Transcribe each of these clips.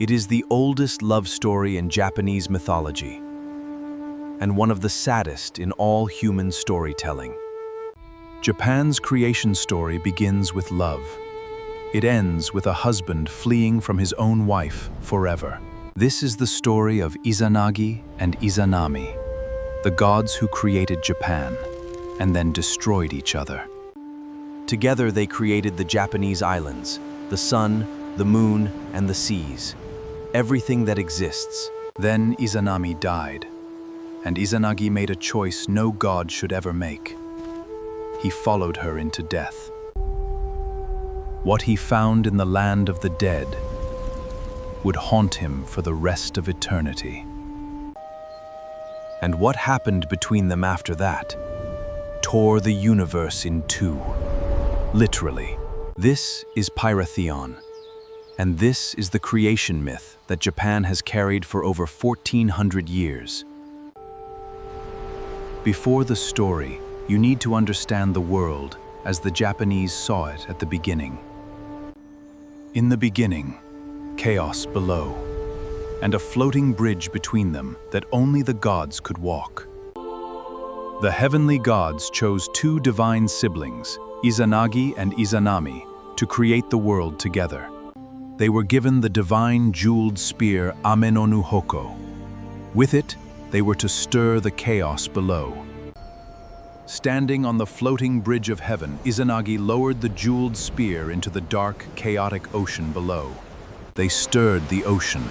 It is the oldest love story in Japanese mythology, and one of the saddest in all human storytelling. Japan's creation story begins with love. It ends with a husband fleeing from his own wife forever. This is the story of Izanagi and Izanami, the gods who created Japan and then destroyed each other. Together they created the Japanese islands, the sun, the moon, and the seas, everything that exists. Then Izanami died, and Izanagi made a choice no god should ever make. He followed her into death. What he found in the land of the dead would haunt him for the rest of eternity. And what happened between them after that tore the universe in two, literally. This is Pyratheon, and this is the creation myth that Japan has carried for over 1400 years. Before the story, you need to understand the world as the Japanese saw it at the beginning. In the beginning, chaos below, and a floating bridge between them that only the gods could walk. The heavenly gods chose two divine siblings, Izanagi and Izanami, to create the world together. They were given the divine jeweled spear Ame no Nuhoko. With it, they were to stir the chaos below. Standing on the floating bridge of heaven, Izanagi lowered the jeweled spear into the dark, chaotic ocean below. They stirred the ocean.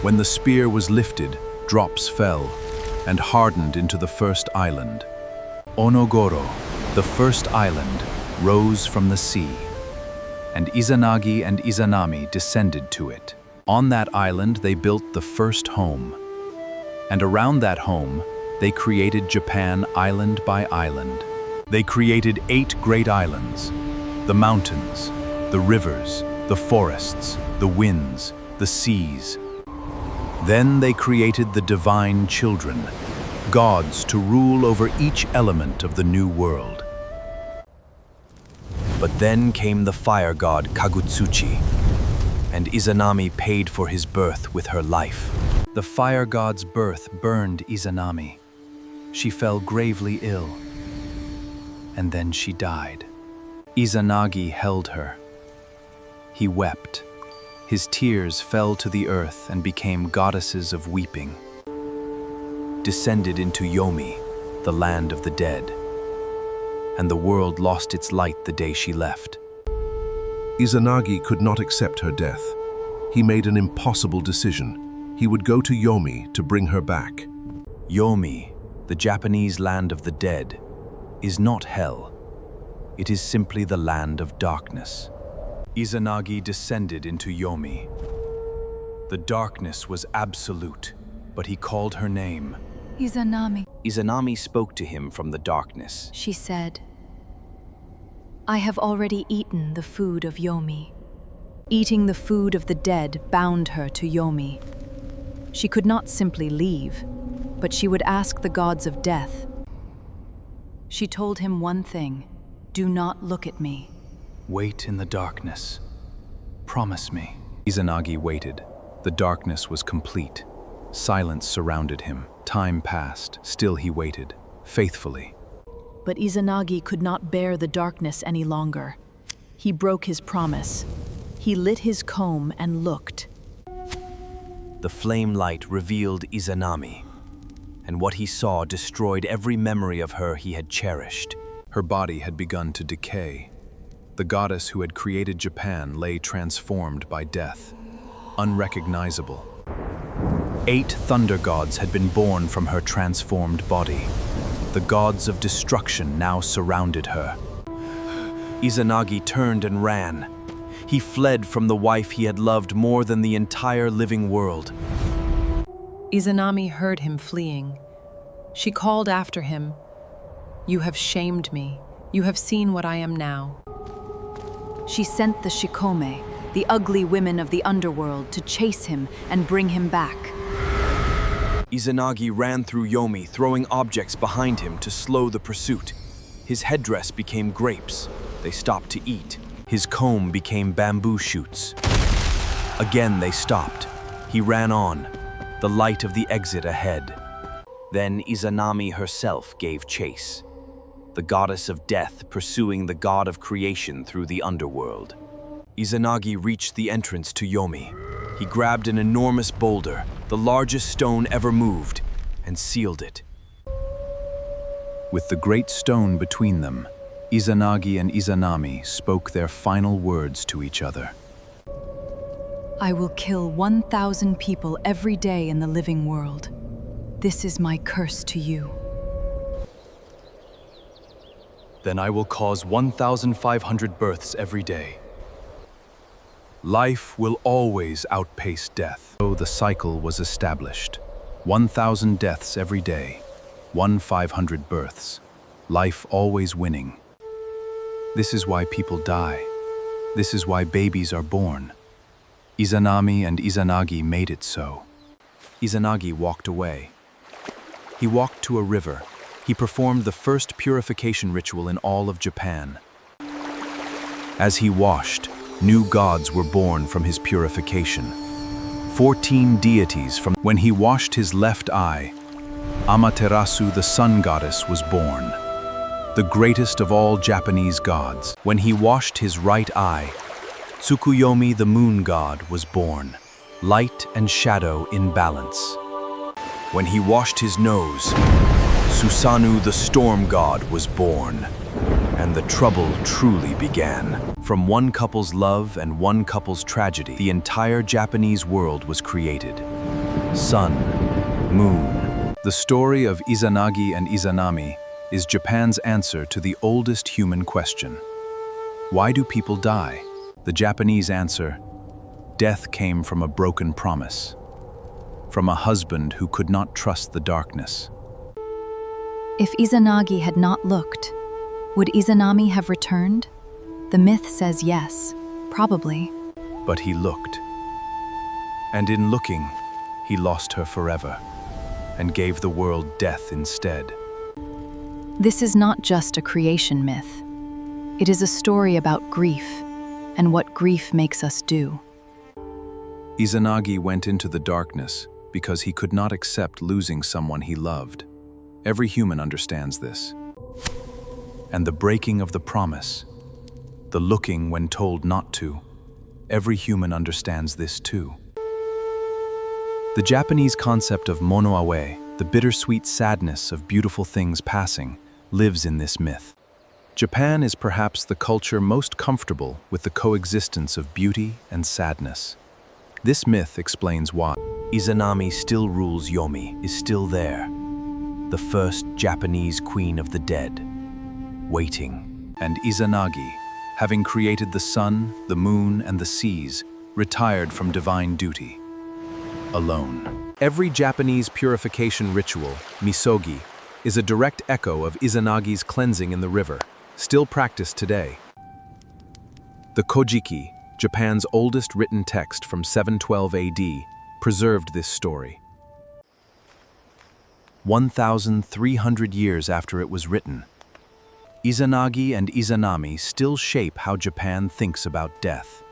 When the spear was lifted, drops fell and hardened into the first island. Onogoro, the first island, rose from the sea, and Izanagi and Izanami descended to it. On that island, they built the first home, and around that home, they created Japan island by island. They created 8 great islands: the mountains, the rivers, the forests, the winds, the seas. Then they created the divine children, gods to rule over each element of the new world. But then came the fire god Kagutsuchi, and Izanami paid for his birth with her life. The fire god's birth burned Izanami. She fell gravely ill, and then she died. Izanagi held her. He wept. His tears fell to the earth and became goddesses of weeping, descended into Yomi, the land of the dead, and the world lost its light the day she left. Izanagi could not accept her death. He made an impossible decision. He would go to Yomi to bring her back. Yomi, the Japanese land of the dead, is not hell. It is simply the land of darkness. Izanagi descended into Yomi. The darkness was absolute, but he called her name. Izanami. Izanami spoke to him from the darkness. She said, I have already eaten the food of Yomi. Eating the food of the dead bound her to Yomi. She could not simply leave, but she would ask the gods of death. She told him one thing: do not look at me. Wait in the darkness. Promise me. Izanagi waited. The darkness was complete. Silence surrounded him. Time passed. Still he waited, faithfully. But Izanagi could not bear the darkness any longer. He broke his promise. He lit his comb and looked. The flame light revealed Izanami, and what he saw destroyed every memory of her he had cherished. Her body had begun to decay. The goddess who had created Japan lay transformed by death, unrecognizable. 8 thunder gods had been born from her transformed body. The gods of destruction now surrounded her. Izanagi turned and ran. He fled from the wife he had loved more than the entire living world. Izanami heard him fleeing. She called after him, "You have shamed me. You have seen what I am now." She sent the Shikome, the ugly women of the underworld, to chase him and bring him back. Izanagi ran through Yomi, throwing objects behind him to slow the pursuit. His headdress became grapes. They stopped to eat. His comb became bamboo shoots. Again they stopped. He ran on, the light of the exit ahead. Then Izanami herself gave chase, the goddess of death pursuing the god of creation through the underworld. Izanagi reached the entrance to Yomi. He grabbed an enormous boulder, the largest stone ever moved, and sealed it. With the great stone between them, Izanagi and Izanami spoke their final words to each other. I will kill 1,000 people every day in the living world. This is my curse to you. Then I will cause 1,500 births every day. Life will always outpace death. So the cycle was established. 1,000 deaths every day, 1,500 births. Life always winning. This is why people die. This is why babies are born. Izanami and Izanagi made it so. Izanagi walked away. He walked to a river. He performed the first purification ritual in all of Japan. As he washed, new gods were born from his purification. 14 deities from when he washed his left eye. Amaterasu, the sun goddess, was born, the greatest of all Japanese gods. When he washed his right eye, Tsukuyomi, the moon god, was born, light and shadow in balance. When he washed his nose, Susanoo, the storm god, was born, and the trouble truly began. From one couple's love and one couple's tragedy, the entire Japanese world was created. Sun, moon. The story of Izanagi and Izanami is Japan's answer to the oldest human question. Why do people die? The Japanese answer, death came from a broken promise, from a husband who could not trust the darkness. If Izanagi had not looked, would Izanami have returned? The myth says yes, probably. But he looked. And in looking, he lost her forever, and gave the world death instead. This is not just a creation myth. It is a story about grief, and what grief makes us do. Izanagi went into the darkness because he could not accept losing someone he loved. Every human understands this. And the breaking of the promise, the looking when told not to, every human understands this too. The Japanese concept of monoawe, the bittersweet sadness of beautiful things passing, lives in this myth. Japan is perhaps the culture most comfortable with the coexistence of beauty and sadness. This myth explains why. Izanami still rules Yomi, is still there, the first Japanese queen of the dead, waiting. And Izanagi, having created the sun, the moon, and the seas, retired from divine duty, alone. Every Japanese purification ritual, Misogi, is a direct echo of Izanagi's cleansing in the river, still practiced today. The Kojiki, Japan's oldest written text from 712 AD, preserved this story. 1,300 years after it was written, Izanagi and Izanami still shape how Japan thinks about death.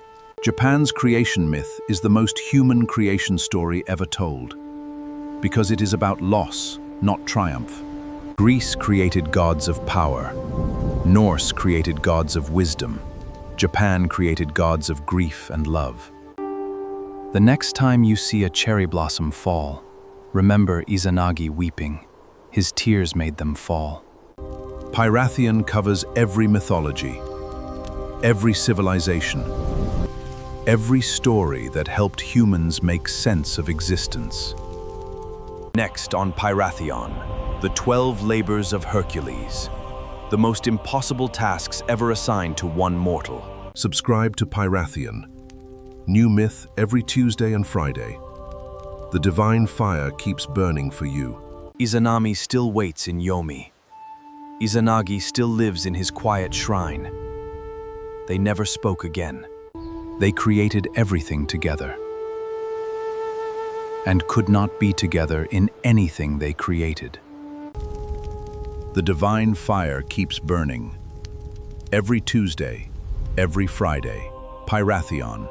Japan's creation myth is the most human creation story ever told, because it is about loss, not triumph. Greece created gods of power. Norse created gods of wisdom. Japan created gods of grief and love. The next time you see a cherry blossom fall, remember Izanagi weeping. His tears made them fall. Pyratheon covers every mythology, every civilization, every story that helped humans make sense of existence. Next on Pyratheon, the 12 labors of Hercules, the most impossible tasks ever assigned to one mortal. Subscribe to Pyratheon. New myth every Tuesday and Friday. The divine fire keeps burning for you. Izanami still waits in Yomi. Izanagi still lives in his quiet shrine. They never spoke again. They created everything together, and could not be together in anything they created. The divine fire keeps burning. Every Tuesday, every Friday. Pyratheon.